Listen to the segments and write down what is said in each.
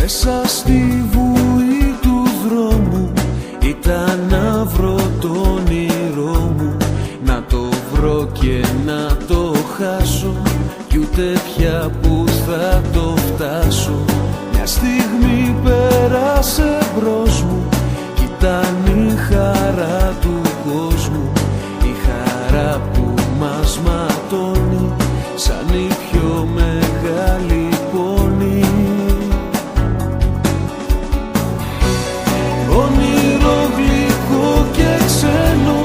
Μέσα στη βουή του δρόμου ήταν να βρω το όνειρό μου, να το βρω και να το χάσω, κι ούτε πια που θα το φτάσω. Μια στιγμή πέρασε μπρος μου κι ήταν η χαρά του κόσμου, η χαρά που μας ματώνει σαν η πιο μεγάλη πόνη. Όνειρο γλυκό και ξένο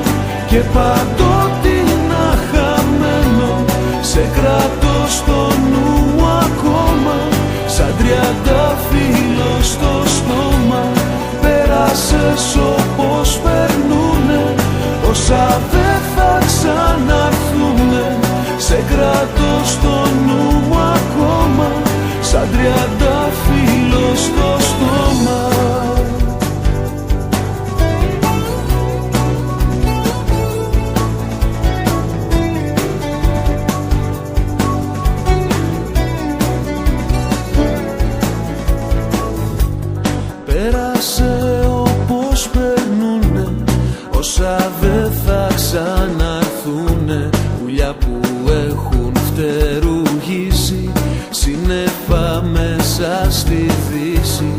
και παντότινα χαμένο, σε κρατώ στο νου ακόμα, σαν τριαντάφυλλο στο στόμα. Πέρασες όπως περνούνε όσα δεν θα ξαναρθούνε, σε κρατώ στο νου μου ακόμα, σαν τριαντάφυλλο στο στόμα. Πέρασε όπως περνούνε όσα δεν θα ξαναρθούνε, πουλιά που έχουν φτερουγίσει σύννεφα μέσα στη δύση.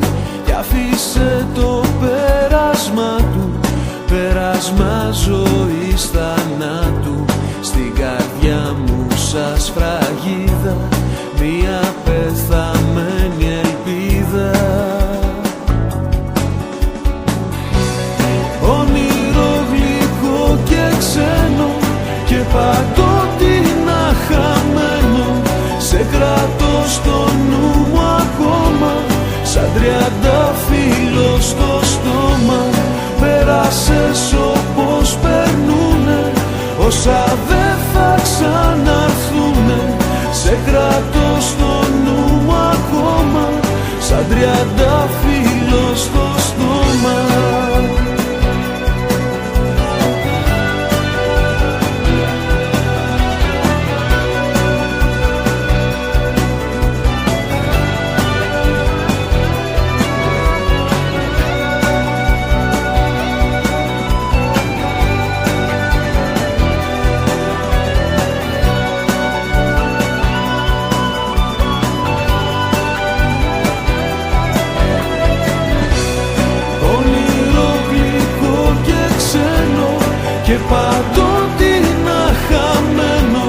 Κι άφησε το πέρασμα του, πέρασμα ζωής θανάτου, στην καρδιά μου σαν σφραγίδα μια πεθαμένη ελπίδα. Όνειρο γλυκό και ξένο και παντότινα χαμένο, σε κρατώ στο νου μου ακόμα, σαν τριαντάφυλλο στο στόμα. Πέρασες όπως περνούνε όσα δεν θα ξαναρθούνε, σε κρατώ στο νου μου ακόμα, σαν τριαντάφυλλο στο στόμα. Και παντότινα χαμένο,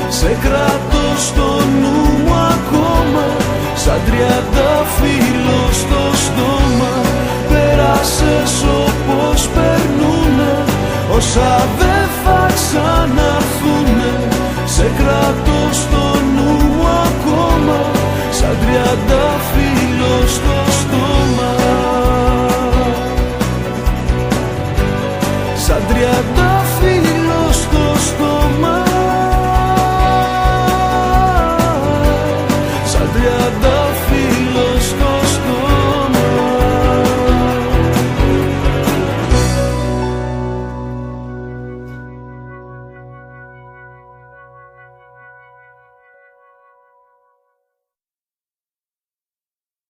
σε κρατώ στο νου μου ακόμα, σαν τριαντάφυλλο στο στόμα. Πέρασες όπως περνούνε όσα δεν θα ξαναρθούνε, σε κρατώ στο νου μου ακόμα, σαν τριαντάφυλλο